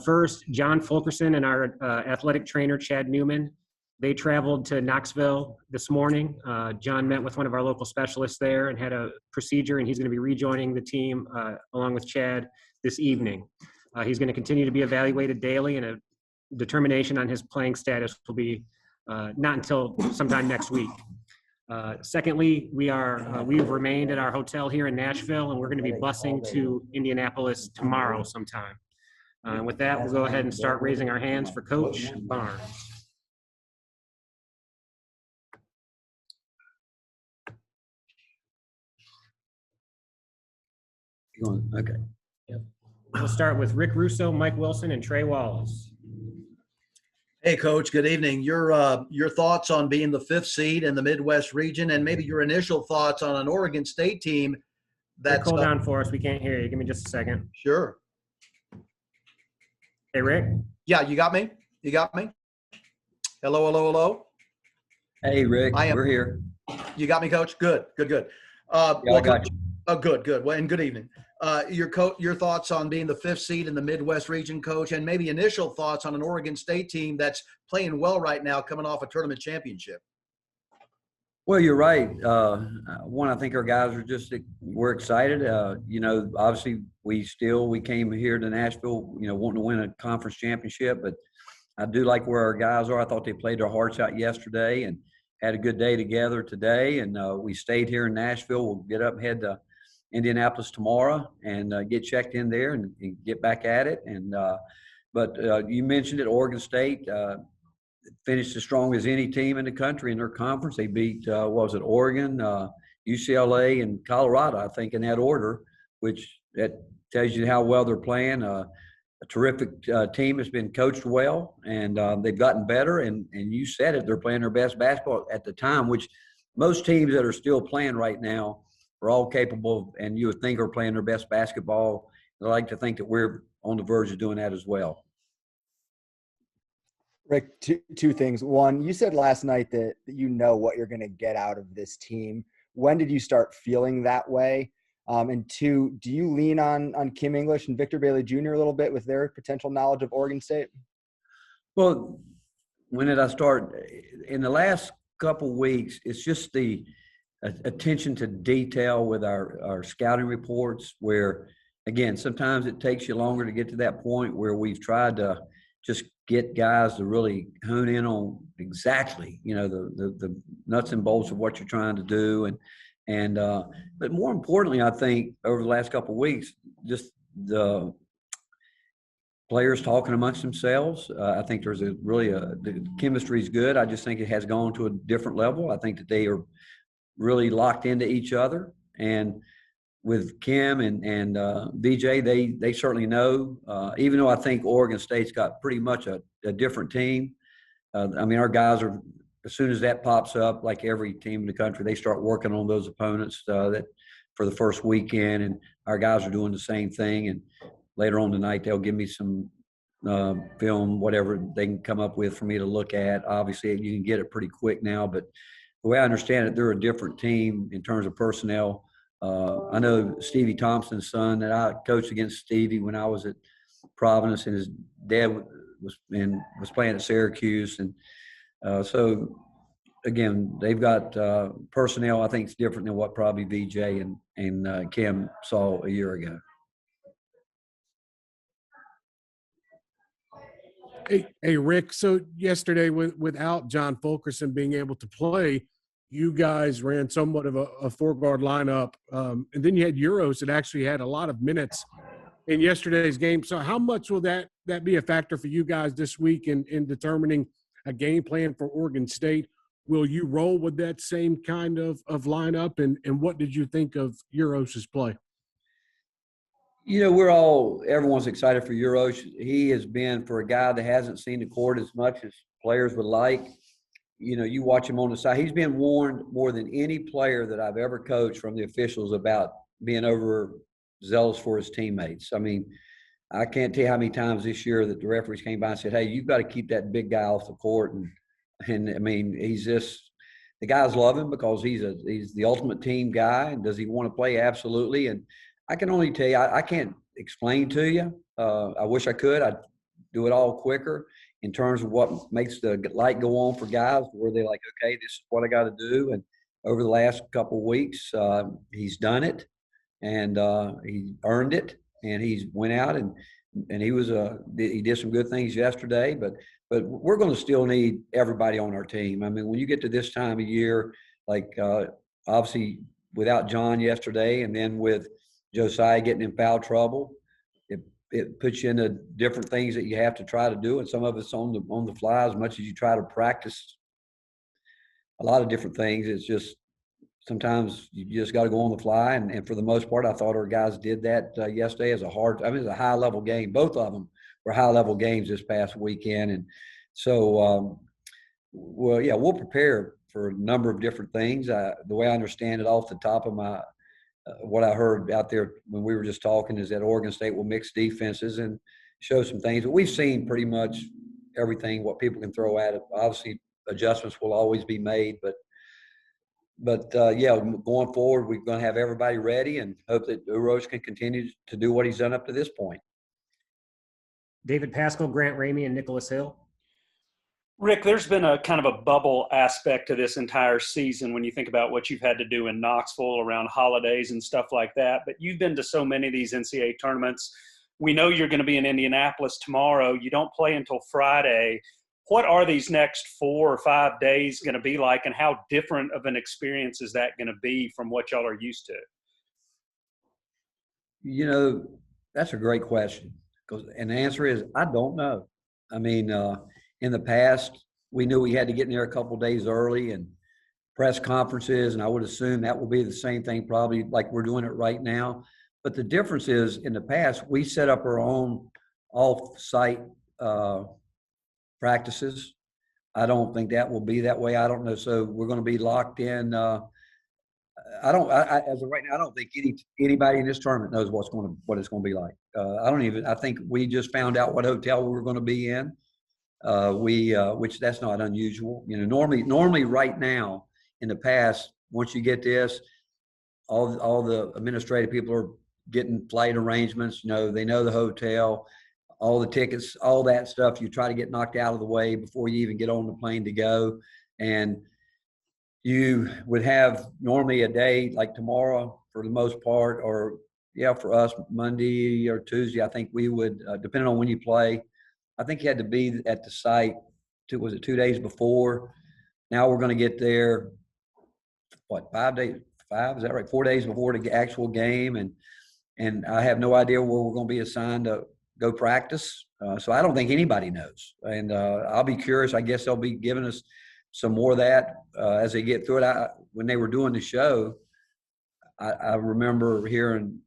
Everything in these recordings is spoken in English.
First, John Fulkerson and our athletic trainer, Chad Newman, they traveled to Knoxville this morning. John met with one of our local specialists there and had a procedure, and he's going to be rejoining the team along with Chad this evening. He's going to continue to be evaluated daily, and a determination on his playing status will be not until sometime next week. Secondly, we've remained at our hotel here in Nashville, and we're going to be busing to Indianapolis tomorrow sometime. With that, we'll go ahead and start raising our hands for Coach Barnes. Okay. Yep. We'll start with Rick Russo, Mike Wilson, and Trey Wallace. Hey, Coach. Good evening. Your thoughts on being the 5th seed in the Midwest region, and maybe your initial thoughts on an Oregon State team that's Rick, hold on for us. We can't hear you. Give me just a second. Sure. Hey, Rick. Yeah, you got me. You got me. Hello, hello, hello. Hey, Rick. We're here. You got me, Coach. Good. Yeah, I got you. Oh, good. Well, and good evening. Your thoughts on being the 5th seed in the Midwest region, Coach, and maybe initial thoughts on an Oregon State team that's playing well right now, coming off a tournament championship. Well, you're right. I think our guys we're excited. Obviously we came here to Nashville, wanting to win a conference championship, but I do like where our guys are. I thought they played their hearts out yesterday and had a good day together today. And we stayed here in Nashville. We'll get up and head to Indianapolis tomorrow and get checked in there and get back at it. But you mentioned it, Oregon State finished as strong as any team in the country in their conference. They beat, Oregon, UCLA, and Colorado, I think, in that order, which that tells you how well they're playing. A terrific team has been coached well, and they've gotten better. And you said it, they're playing their best basketball at the time, which most teams that are still playing right now are all capable, and you would think are playing their best basketball. I like to think that we're on the verge of doing that as well. Rick, two things. One, you said last night that you know what you're going to get out of this team. When did you start feeling that way? And two, do you lean on Kim English and Victor Bailey Jr. a little bit with their potential knowledge of Oregon State? Well, when did I start? In the last couple weeks, it's just the attention to detail with our scouting reports where, again, sometimes it takes you longer to get to that point where we've tried to just get guys to really hone in on exactly, the nuts and bolts of what you're trying to do. But more importantly, I think over the last couple of weeks, just the players talking amongst themselves. I think there's the chemistry is good. I just think it has gone to a different level. I think that they are really locked into each other. And with Kim and VJ, they certainly know, even though I think Oregon State's got pretty much a different team. Our guys are, as soon as that pops up, like every team in the country, they start working on those opponents that for the first weekend, and our guys are doing the same thing. And later on tonight, they'll give me some film, whatever they can come up with for me to look at. Obviously, you can get it pretty quick now, but the way I understand it, they're a different team in terms of personnel. I know Stevie Thompson's son that I coached against Stevie when I was at Providence, and his dad was playing at Syracuse. And so, again, they've got personnel I think is different than what probably VJ and Kim saw a year ago. Hey, Rick, so yesterday without John Fulkerson being able to play, you guys ran somewhat of a four-guard lineup, and then you had Euros that actually had a lot of minutes in yesterday's game. So how much will that be a factor for you guys this week in determining a game plan for Oregon State? Will you roll with that same kind of lineup, and what did you think of Euros' play? Everyone's excited for Euros. He has been, for a guy that hasn't seen the court as much as players would like, you watch him on the side. He's been warned more than any player that I've ever coached from the officials about being overzealous for his teammates. I can't tell you how many times this year that the referees came by and said, hey, you've got to keep that big guy off the court. And he's just – the guys love him because he's the ultimate team guy. And does he want to play? Absolutely. And I can only tell you, I can't explain to you I wish I could. I'd do it all quicker in terms of what makes the light go on for guys, where they're like, okay, this is what I got to do. And over the last couple of weeks, he's done it, and he earned it, and he's went out and he did some good things yesterday, but we're going to still need everybody on our team. I mean, when you get to this time of year, like obviously without John yesterday, and then with Josiah getting in foul trouble, it puts you into different things that you have to try to do, and some of it's on the fly. As much as you try to practice a lot of different things, it's just sometimes you just got to go on the fly. And for the most part, I thought our guys did that yesterday. It's a high-level game. Both of them were high-level games this past weekend. And so, we'll prepare for a number of different things. The way I understand it off the top of my what I heard out there when we were just talking is that Oregon State will mix defenses and show some things. But we've seen pretty much everything, what people can throw at it. Obviously, adjustments will always be made, but going forward, we're going to have everybody ready and hope that Uros can continue to do what he's done up to this point. David Pascal, Grant Ramey, and Nicholas Hill. Rick, there's been a kind of a bubble aspect to this entire season when you think about what you've had to do in Knoxville around holidays and stuff like that. But you've been to so many of these NCAA tournaments. We know you're going to be in Indianapolis tomorrow. You don't play until Friday. What are these next 4 or 5 days going to be like, and how different of an experience is that going to be from what y'all are used to? You know, that's a great question. And the answer is, I don't know. I mean, in the past, we knew we had to get in there a couple of days early and press conferences, and I would assume that will be the same thing probably like we're doing it right now. But the difference is, in the past, we set up our own off-site practices. I don't think that will be that way. I don't know. So we're going to be locked in. As of right now, I don't think anybody in this tournament knows what it's going to be like. I think we just found out what hotel we're going to be in. Which that's not unusual. You know, normally right now in the past, once you get this, all the administrative people are getting flight arrangements. You know, they know the hotel, all the tickets, all that stuff. You try to get knocked out of the way before you even get on the plane to go. And you would have normally a day like tomorrow for the most part, or for us Monday or Tuesday. I think we would, depending on when you play. I think you had to be at the site, 2 days before? Now we're going to get there, 5 days? 5, is that right? 4 days before the actual game. And I have no idea where we're going to be assigned to go practice. So I don't think anybody knows. And I'll be curious. I guess they'll be giving us some more of that as they get through it. When they were doing the show, I remember hearing,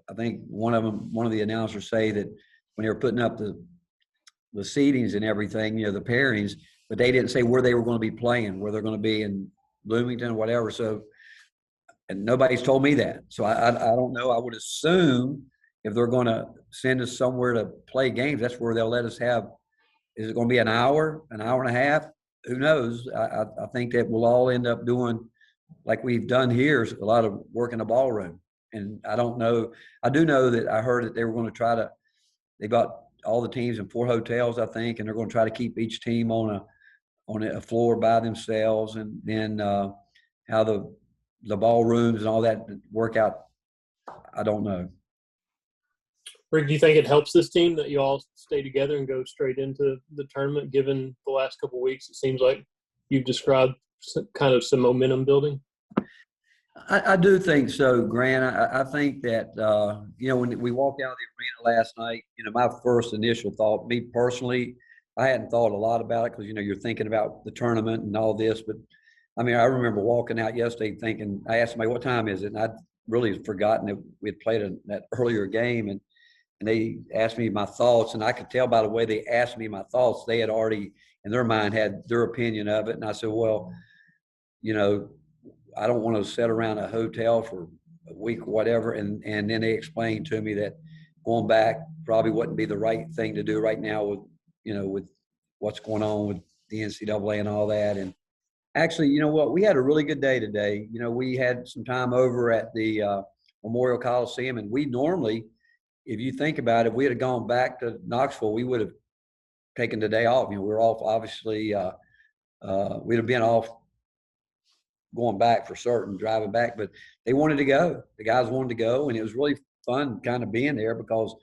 I think one of the announcers say that when they were putting up the seedings and everything, you know, the pairings, but they didn't say where they were going to be playing, where they're going to be in Bloomington, whatever. So, and nobody's told me that. So I don't know. I would assume if they're going to send us somewhere to play games, that's where they'll let us have. Is it going to be an hour and a half? Who knows? I think that we'll all end up doing like we've done here, a lot of work in the ballroom. And I don't know. I do know that I heard that they were going to try to. They got all the teams in 4 hotels, I think, and they're going to try to keep each team on a floor by themselves, and then how the ballrooms and all that work out, I don't know. Rick, do you think it helps this team that you all stay together and go straight into the tournament, given the last couple of weeks? It seems like you've described kind of some momentum building. I do think so, Grant. I think that, when we walked out of the arena last night, my first initial thought, me personally, I hadn't thought a lot about it because, you're thinking about the tournament and all this. But, I remember walking out yesterday thinking, I asked somebody, what time is it? And I'd really forgotten that we had played that earlier game. And they asked me my thoughts. And I could tell by the way they asked me my thoughts, they had already, in their mind, had their opinion of it. And I said, well, I don't want to sit around a hotel for a week or whatever. And then they explained to me that going back probably wouldn't be the right thing to do right now with, with what's going on with the NCAA and all that. And actually, you know what? We had a really good day today. We had some time over at the Memorial Coliseum, and we normally if you think about it, if we had gone back to Knoxville, we would have taken the day off. You know, we were off, obviously, we'd have been off going back for certain, driving back, but they wanted to go. The guys wanted to go, and it was really fun kind of being there because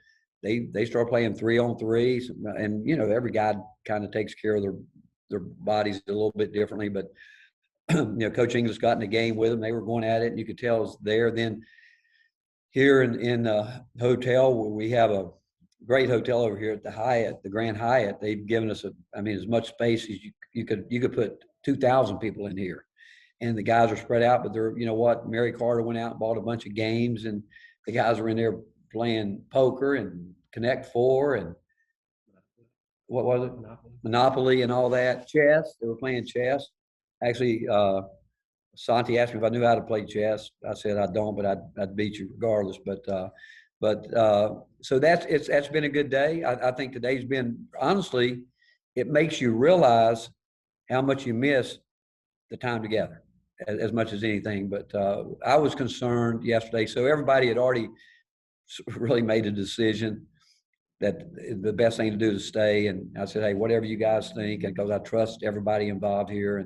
they start playing 3-on-3s, and, you know, every guy kind of takes care of their bodies a little bit differently, but you know, Coach Inglis got in the game with them. They were going at it, and you could tell it was there. Then here in the hotel, where we have a great hotel over here at the Hyatt, the Grand Hyatt, they've given us as much space as you could put 2,000 people in here. And the guys are spread out, but they're, you know what, Mary Carter went out and bought a bunch of games, and the guys were in there playing poker and Connect Four and what was it? Monopoly and all that. Chess. They were playing chess. Actually, Santi asked me if I knew how to play chess. I said I don't, but I'd beat you regardless. So that's been a good day. I think today's been, honestly, it makes you realize how much you miss the time together as much as anything. But I was concerned yesterday. So everybody had already really made a decision that the best thing to do is stay. And I said, hey, whatever you guys think, and because I trust everybody involved here.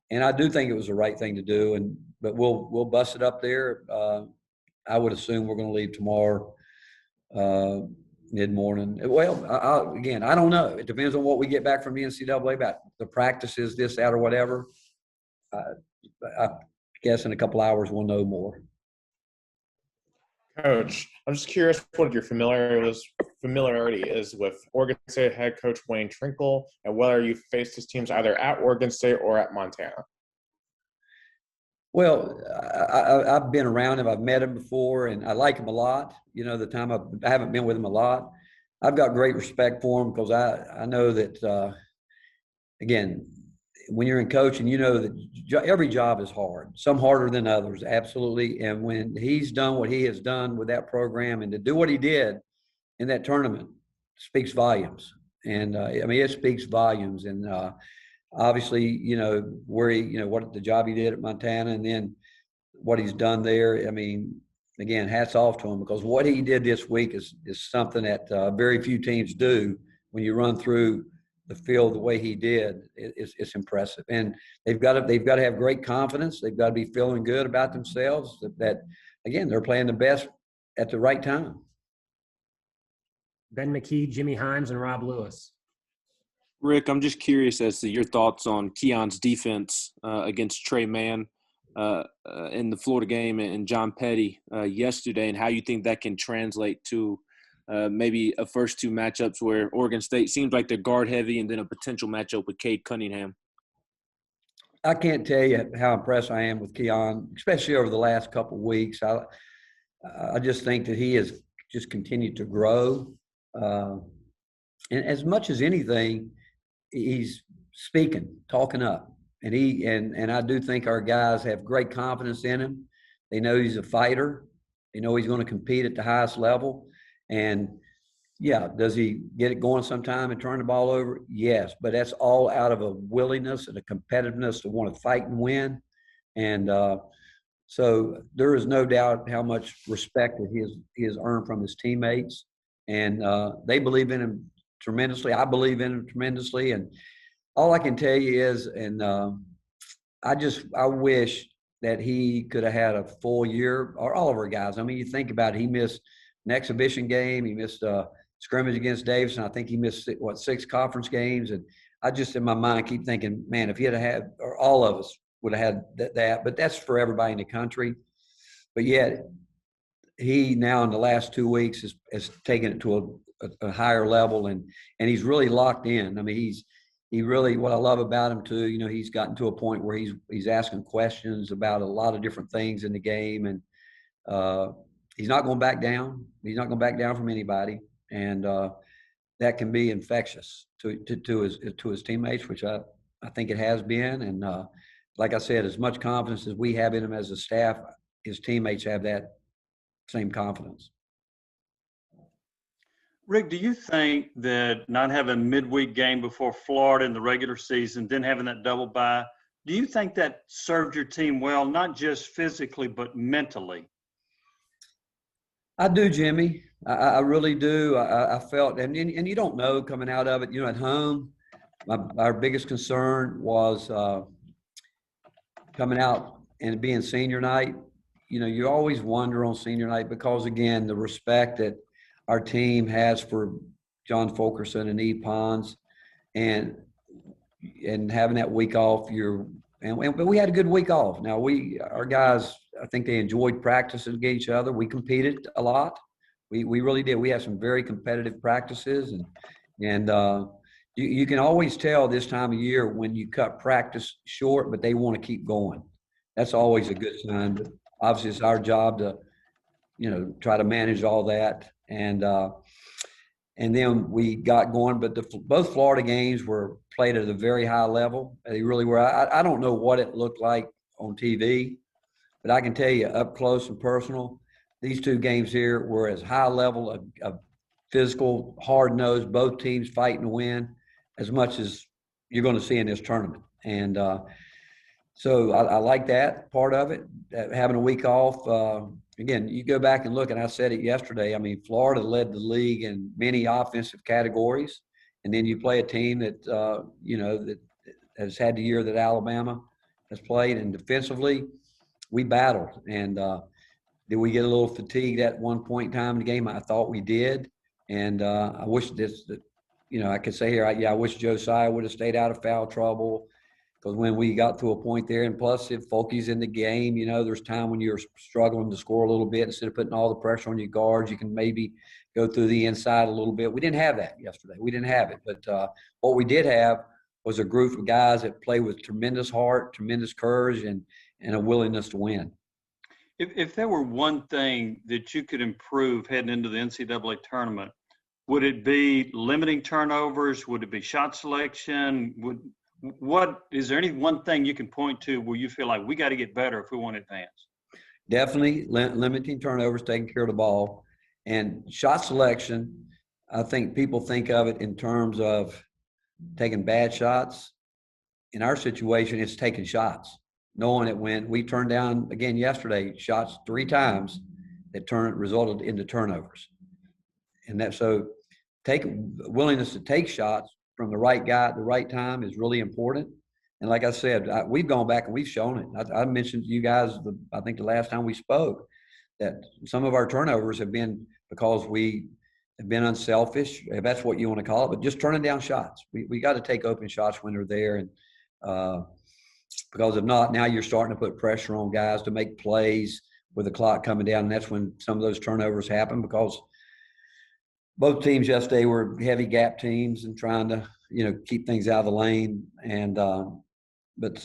And I do think it was the right thing to do. But we'll bust it up there. I would assume we're going to leave tomorrow mid-morning. Well, again, I don't know. It depends on what we get back from the NCAA about the practices, this, that, or whatever. I guess in a couple hours we'll know more. Coach, I'm just curious what your familiarity is with Oregon State head coach Wayne Trinkle, and whether you faced his teams either at Oregon State or at Montana. Well, I've been around him. I've met him before, and I like him a lot. You know, the time I haven't been with him a lot. I've got great respect for him because I know that, again, when you're in coaching, you know that every job is hard, some harder than others, absolutely. And when he's done what he has done with that program, and to do what he did in that tournament speaks volumes. And I mean, it speaks volumes. And obviously, you know, what the job he did at Montana, and then what he's done there. I mean, again, hats off to him, because what he did this week is something that very few teams do. When you run through the field the way he did, it's impressive. And they've got to have great confidence. They've got to be feeling good about themselves, that again, they're playing the best at the right time. Ben McKee, Jimmy Himes, and Rob Lewis. Rick, I'm just curious as to your thoughts on Keon's defense against Trey Mann in the Florida game and John Petty yesterday, and how you think that can translate to maybe a first two matchups where Oregon State seems like they're guard heavy, and then a potential matchup with Cade Cunningham. I can't tell you how impressed I am with Keon, especially over the last couple of weeks. I just think that he has just continued to grow. And as much as anything, he's talking up. And I do think our guys have great confidence in him. They know he's a fighter. They know he's going to compete at the highest level. And yeah, does he get it going sometime and turn the ball over? Yes, but that's all out of a willingness and a competitiveness to want to fight and win. And so there is no doubt how much respect that he has earned from his teammates. And they believe in him tremendously. I believe in him tremendously. And all I can tell you is, and I wish that he could have had a full year, or all of our guys. I mean, you think about it, he missed an exhibition game. He missed a scrimmage against Davidson. I think he missed, 6 conference games. And I just, in my mind, keep thinking, man, if he had, or all of us would have had that. But that's for everybody in the country. But yet, he now in the last 2 weeks has taken it to a higher level, and he's really locked in. I mean, he really, what I love about him too, you know, he's gotten to a point where he's asking questions about a lot of different things in the game, and he's not going back down. He's not going back down from anybody, and that can be infectious to his teammates, which I think it has been. And like I said, as much confidence as we have in him as a staff, his teammates have that same confidence. Rick, do you think that not having midweek game before Florida in the regular season, then having that double bye, do you think that served your team well, not just physically, but mentally? I do, Jimmy. I really do. I felt, and you don't know coming out of it. At home, our biggest concern was coming out and being senior night. You always wonder on senior night because, again, the respect that our team has for John Fulkerson and E. Pons, and having that week off, but we had a good week off. Now our guys, I think they enjoyed practicing against each other. We competed a lot. We really did. We had some very competitive practices, and you can always tell this time of year when you cut practice short, but they want to keep going. That's always a good sign. But obviously, it's our job to, try to manage all that. And then we got going. But both Florida games were played at a very high level. They really were. I don't know what it looked like on TV, but I can tell you up close and personal, these two games here were as high level of physical, hard-nosed, both teams fighting to win as much as you're going to see in this tournament. And so I like that part of it, having a week off. Again, you go back and look, and I said it yesterday. I mean, Florida led the league in many offensive categories. And then you play a team that, that has had the year that Alabama has played. And defensively, we battled. And did we get a little fatigued at one point in time in the game? I thought we did. And I wish I could say here, I wish Josiah would have stayed out of foul trouble, because when we got to a point there, and plus if Fulky's in the game, there's time when you're struggling to score a little bit, instead of putting all the pressure on your guards, you can maybe go through the inside a little bit. We didn't have that yesterday. We didn't have it. But what we did have was a group of guys that play with tremendous heart, tremendous courage, and a willingness to win. If there were one thing that you could improve heading into the NCAA tournament, would it be limiting turnovers? Would it be shot selection? Is there any one thing you can point to where you feel like we got to get better if we want to advance? Definitely limiting turnovers, taking care of the ball, and shot selection. I think people think of it in terms of taking bad shots. In our situation, it's taking shots, knowing that when we turned down again yesterday shots 3 times that resulted into turnovers. And willingness to take shots from the right guy at the right time is really important. And like I said, we've gone back and we've shown it. I mentioned to you guys, I think the last time we spoke, that some of our turnovers have been because we have been unselfish, if that's what you want to call it, but just turning down shots. We got to take open shots when they're there. And because if not, now you're starting to put pressure on guys to make plays with the clock coming down. And that's when some of those turnovers happen, because both teams yesterday were heavy gap teams and trying to, keep things out of the lane. And, but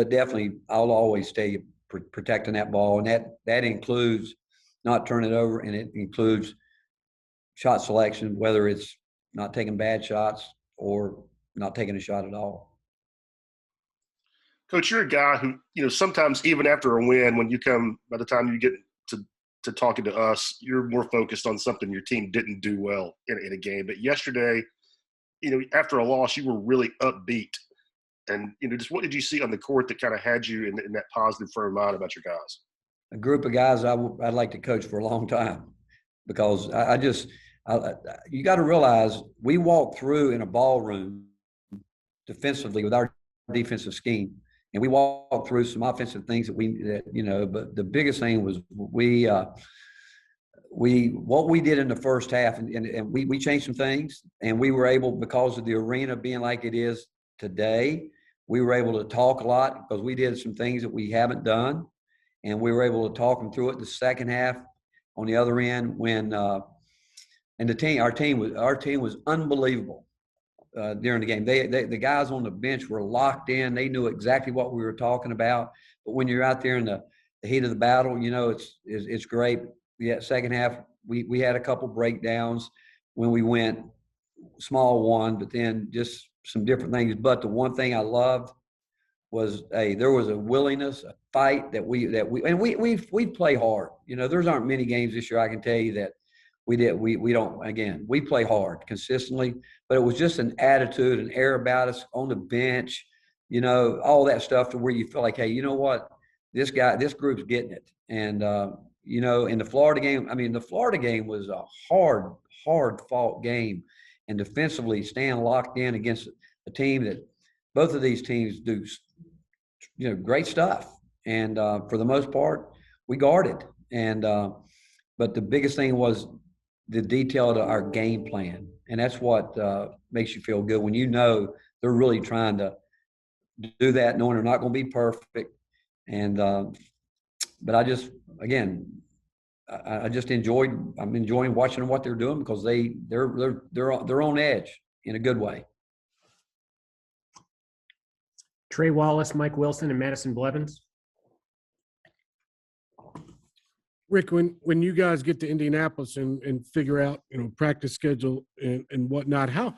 definitely I'll always stay protecting that ball. And that includes not turning it over, and it includes shot selection, whether it's not taking bad shots or not taking a shot at all. Coach, you're a guy who, sometimes even after a win, by the time you get to talking to us, you're more focused on something your team didn't do well in a game. But yesterday, after a loss, you were really upbeat. And, just what did you see on the court that kind of had you in that positive frame of mind about your guys? A group of guys I'd like to coach for a long time, because you got to realize we walked through in a ballroom defensively with our defensive scheme. And we walked through some offensive things but the biggest thing was what we did in the first half, and we changed some things, and we were able, because of the arena being like it is today, we were able to talk a lot because we did some things that we haven't done, and we were able to talk them through it. The second half on the other end, when and our team was unbelievable. During the game, the guys on the bench were locked in. They knew exactly what we were talking about. But when you're out there in the heat of the battle, it's great. Yeah, second half we had a couple breakdowns when we went small one, but then just some different things. But the one thing I loved was there was a willingness, a fight that we play hard. There's aren't many games this year I can tell you that we play hard consistently, but it was just an attitude, an air about us on the bench, all that stuff, to where you feel like, hey, you know what, this group's getting it. And, in the Florida game, the Florida game was a hard fought game, and defensively staying locked in against a team that both of these teams do, great stuff. And for the most part, we guarded. And but the biggest thing was the detail to our game plan, and that's what makes you feel good when they're really trying to do that, knowing they're not going to be perfect. And but I just I'm enjoying watching what they're doing because they're on edge in a good way. Trey Wallace, Mike Wilson, and Madison Blevins. Rick, when you guys get to Indianapolis and figure out, practice schedule and whatnot, how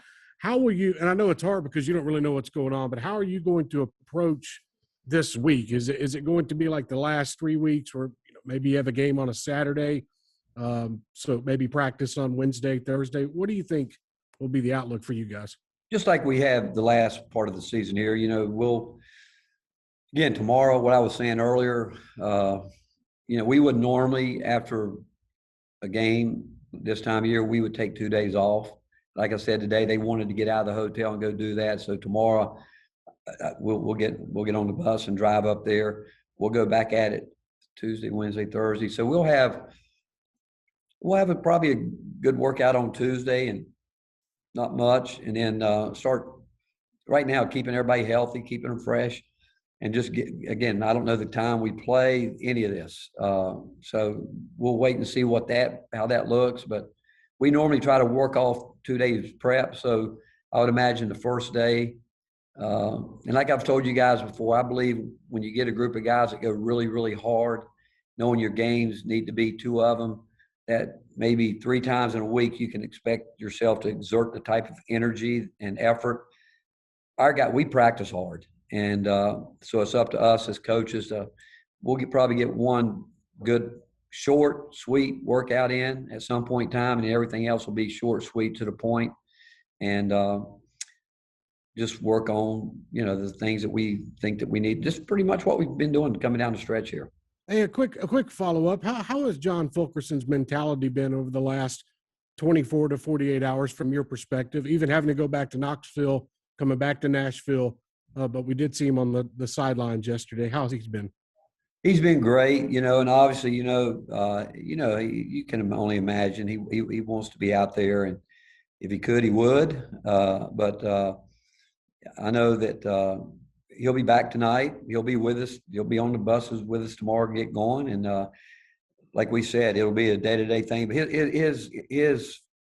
will you, and I know it's hard because you don't really know what's going on, but how are you going to approach this week? Is it going to be like the last 3 weeks where maybe you have a game on a Saturday, so maybe practice on Wednesday, Thursday? What do you think will be the outlook for you guys? Just like we have the last part of the season here, again, tomorrow, what I was saying earlier, we would normally, after a game this time of year, we would take 2 days off. Like I said today, they wanted to get out of the hotel and go do that. So tomorrow, we'll get on the bus and drive up there. We'll go back at it Tuesday, Wednesday, Thursday. So we'll have probably a good workout on Tuesday and not much, and then start right now keeping everybody healthy, keeping them fresh. And just again, I don't know the time we play any of this. So we'll wait and see how that looks. But we normally try to work off 2 days prep. So I would imagine the first day, and like I've told you guys before, I believe when you get a group of guys that go really, really hard, knowing your games need to be 2 of them, that maybe 3 times in a week you can expect yourself to exert the type of energy and effort. We practice hard. And so it's up to us as coaches we'll probably get one good, short, sweet workout in at some point in time, and everything else will be short, sweet, to the point, and just work on, the things that we think that we need. Just pretty much what we've been doing coming down the stretch here. Hey, a quick follow-up. How has John Fulkerson's mentality been over the last 24 to 48 hours from your perspective, even having to go back to Knoxville, coming back to Nashville? But we did see him on the sidelines yesterday. How's he been? He's been great, and obviously, you can only imagine he wants to be out there, and if he could, he would. But I know that he'll be back tonight. He'll be with us. He'll be on the buses with us tomorrow to get going. And like we said, it'll be a day-to-day thing. But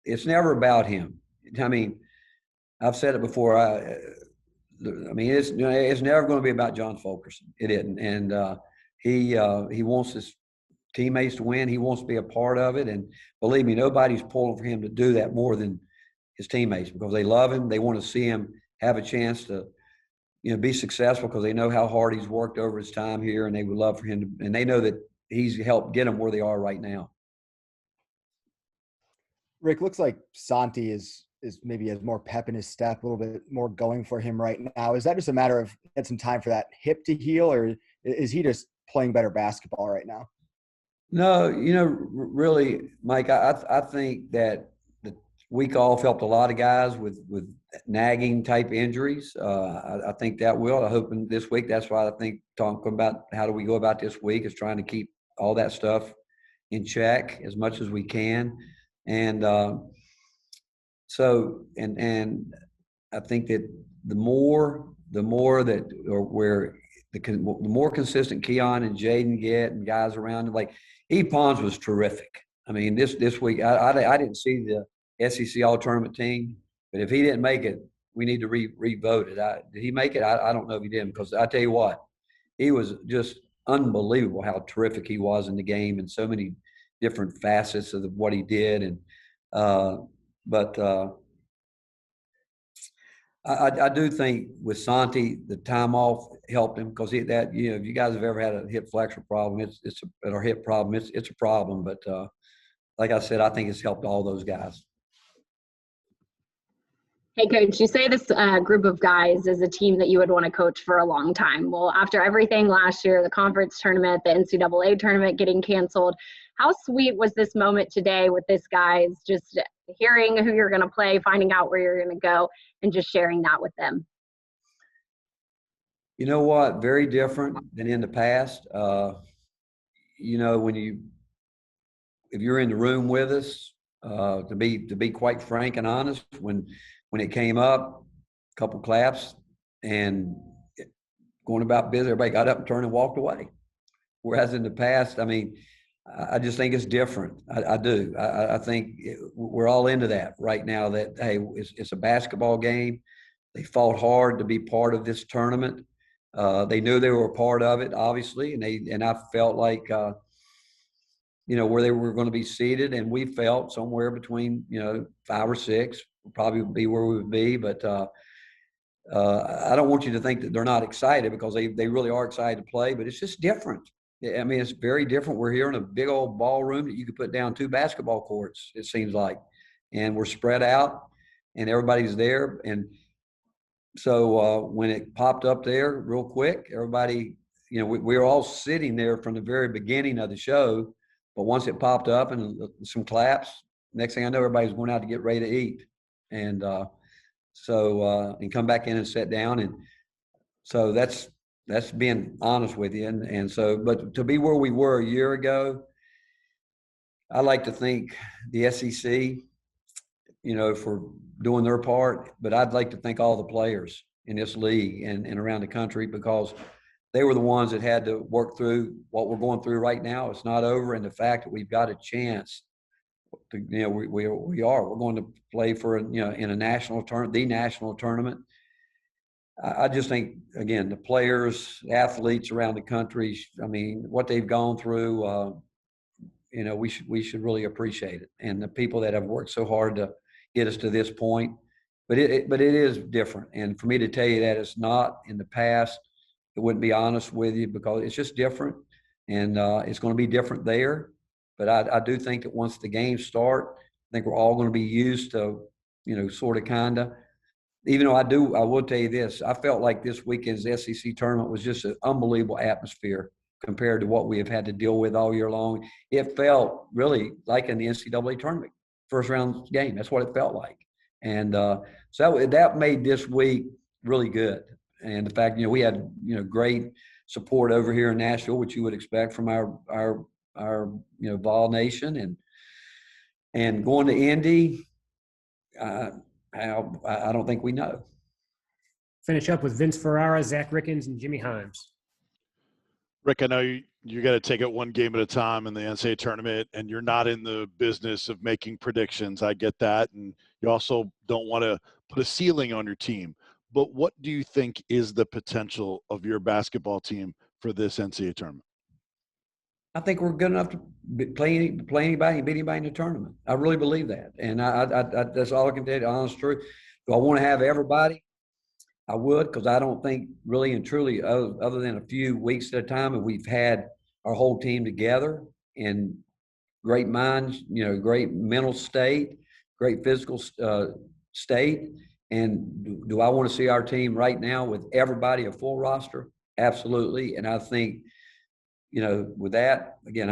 it's never about him. I've said it before. It's never going to be about John Fulkerson. It isn't. And he wants his teammates to win. He wants to be a part of it. And believe me, nobody's pulling for him to do that more than his teammates, because they love him. They want to see him have a chance to, be successful, because they know how hard he's worked over his time here, and they would love for him to, and they know that he's helped get them where they are right now. Rick, looks like Santi is maybe has more pep in his step, a little bit more going for him right now. Is that just a matter of getting some time for that hip to heal, or is he just playing better basketball right now? No, really, Mike, I think that the week off helped a lot of guys with nagging type injuries. I think that will. I hope in this week, that's why I think talking about how do we go about this week is trying to keep all that stuff in check as much as we can. And so I think that the more consistent Keon and Jaden get, and guys around him, like Pons was terrific. This week I didn't see the SEC All Tournament team, but if he didn't make it, we need to re-vote it. Did he make it? I don't know if he did, because I tell you what, he was just unbelievable how terrific he was in the game, and so many different facets of what he did. And but I do think with Santi, the time off helped him, because if you guys have ever had a hip flexor problem, it's a problem. But like I said, I think it's helped all those guys. Hey, Coach, you say this group of guys is a team that you would want to coach for a long time. Well, after everything last year, the conference tournament, the NCAA tournament getting canceled, how sweet was this moment today with this guys, just hearing who you're going to play, finding out where you're going to go, and just sharing that with them? You know what? Very different than in the past. You know, if you're in the room with us, to be quite frank and honest, when it came up, a couple claps and going about business, everybody got up and turned and walked away. Whereas in the past, I mean, I just think it's different. I do. I think we're all into that right now. That hey, it's a basketball game. They fought hard to be part of this tournament. They knew they were a part of it, obviously, and I felt like you know where they were going to be seated, and we felt somewhere between 5 or 6 would probably be where we would be. But I don't want you to think that they're not excited, because they really are excited to play. But it's just different. I mean, it's very different. We're here in a big old ballroom that you could put down 2 basketball courts, it seems like, and we're spread out, and everybody's there. And so when it popped up there real quick, everybody, we were all sitting there from the very beginning of the show. But once it popped up and some claps, next thing I know, everybody's going out to get ready to eat. And and come back in and sit down. And so that's being honest with you. And so, but to be where we were a year ago, I like to thank the SEC, for doing their part, but I'd like to thank all the players in this league and around the country, because they were the ones that had to work through what we're going through right now. It's not over. And the fact that we've got a chance to, we're going to play for, in a national tournament, the national tournament. I just think, again, the players, athletes around the country, I mean, what they've gone through, we should really appreciate it. And the people that have worked so hard to get us to this point, but it is different. And for me to tell you that it's not in the past, it wouldn't be honest with you, because it's just different, and it's going to be different there. But I do think that once the games start, I think we're all going to be used to, sort of, kind of. Even though I will tell you this, I felt like this weekend's SEC tournament was just an unbelievable atmosphere compared to what we have had to deal with all year long. It felt really like in the NCAA tournament, first round game. That's what it felt like. And so that made this week really good. And the fact, we had, great support over here in Nashville, which you would expect from our Vol Nation, and going to Indy, I don't think we know. Finish up with Vince Ferrara, Zach Rickens, and Jimmy Himes. Rick, I know you got to take it one game at a time in the NCAA tournament, and you're not in the business of making predictions. I get that. And you also don't want to put a ceiling on your team. But what do you think is the potential of your basketball team for this NCAA tournament? I think we're good enough to play anybody and beat anybody in the tournament. I really believe that. And I that's all I can tell you, the honest truth. Do I want to have everybody? I would, because I don't think really and truly, other than a few weeks at a time, and we've had our whole team together in great minds, great mental state, great physical state. And do I want to see our team right now with everybody a full roster? Absolutely. And I think, with that, again,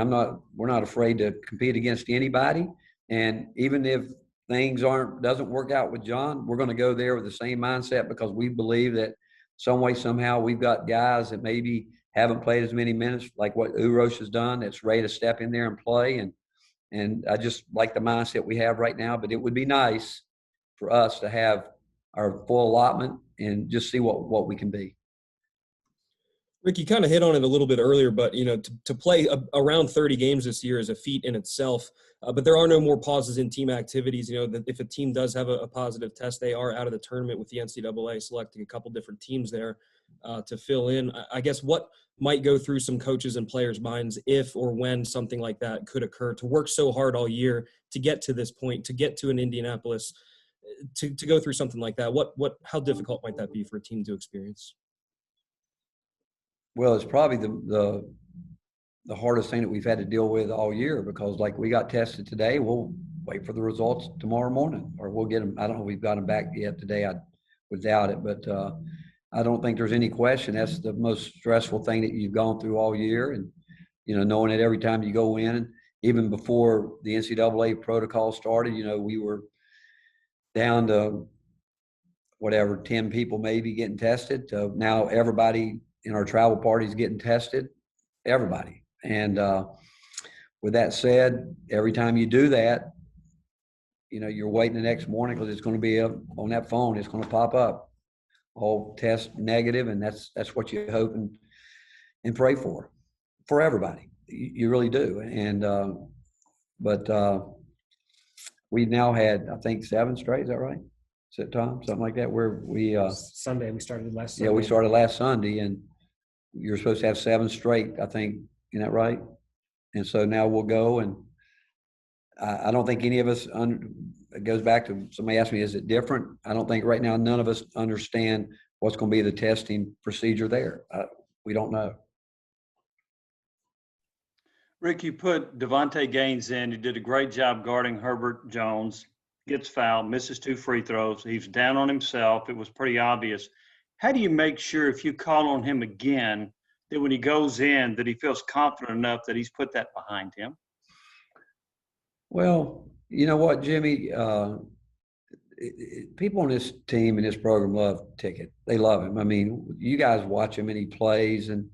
we're not afraid to compete against anybody. And even if things doesn't work out with John, we're going to go there with the same mindset, because we believe that some way, somehow, we've got guys that maybe haven't played as many minutes, like what Uros has done, that's ready to step in there and play. And I just like the mindset we have right now. But it would be nice for us to have our full allotment and just see what we can be. Rick, you kind of hit on it a little bit earlier, but, to play around 30 games this year is a feat in itself. But there are no more pauses in team activities. That if a team does have a positive test, they are out of the tournament, with the NCAA selecting a couple different teams there to fill in. I guess what might go through some coaches and players' minds if or when something like that could occur, to work so hard all year to get to this point, to get to an Indianapolis, to go through something like that. How difficult might that be for a team to experience? Well, it's probably the hardest thing that we've had to deal with all year, because like we got tested today, we'll wait for the results tomorrow morning, or we'll get them. I don't know if we've got them back yet today. I would doubt it, but I don't think there's any question. That's the most stressful thing that you've gone through all year. And, knowing that every time you go in, even before the NCAA protocol started, we were down to whatever, 10 people maybe getting tested. Now everybody in our travel parties getting tested, everybody. And with that said, every time you do that, you're waiting the next morning because it's going to be up on that phone. It's going to pop up, all test negative, and that's what you hope and pray for everybody. You really do. And but we now had, I think, 7 straight. Is that right? Is it, Tom? Something like that. Where we Sunday we started last Sunday. Yeah, we started last Sunday, and you're supposed to have 7 straight, I think. Isn't that right? And so now we'll go, and I don't think any of us, it goes back to somebody asked me, is it different? I don't think right now none of us understand what's going to be the testing procedure there. We don't know. Rick, you put Devonte Gaines in. You did a great job guarding Herbert Jones. Gets fouled, misses 2 free throws. He's down on himself. It was pretty obvious. How do you make sure if you call on him again that when he goes in that he feels confident enough that he's put that behind him? Well, you know what, Jimmy? People on this team and this program love Ticket. They love him. I mean, you guys watch him and he plays, and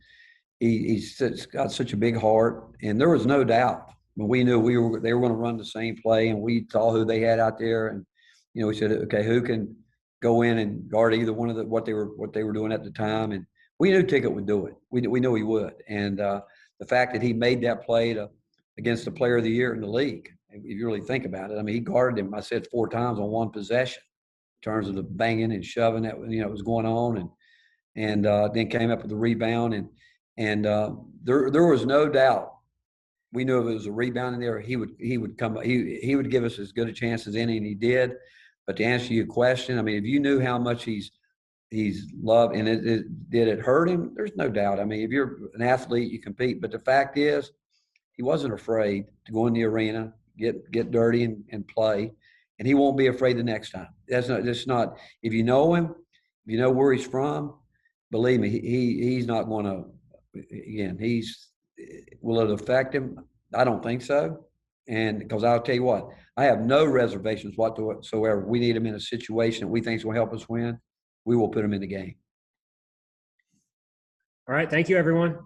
he's got such a big heart. And there was no doubt when we knew they were going to run the same play, and we saw who they had out there, and we said, okay, who can go in and guard either one of what they were doing at the time, and we knew Ticket would do it. We knew he would, and the fact that he made that play against the Player of the Year in the league, if you really think about it, I mean, he guarded him. I said 4 times on one possession, in terms of the banging and shoving that was going on, and then came up with the rebound, and there was no doubt. We knew if it was a rebound in there, he would come. He would give us as good a chance as any, and he did. But to answer your question, I mean, if you knew how much he's loved, and did it hurt him? There's no doubt. I mean, if you're an athlete, you compete. But the fact is, he wasn't afraid to go in the arena, get dirty and play, and he won't be afraid the next time. That's not. If you know him, if you know where he's from, believe me, he's not going to. Again, will it affect him? I don't think so. And because I'll tell you what, I have no reservations whatsoever. We need him in a situation that we think is going to help us win. We will put him in the game. All right. Thank you, everyone.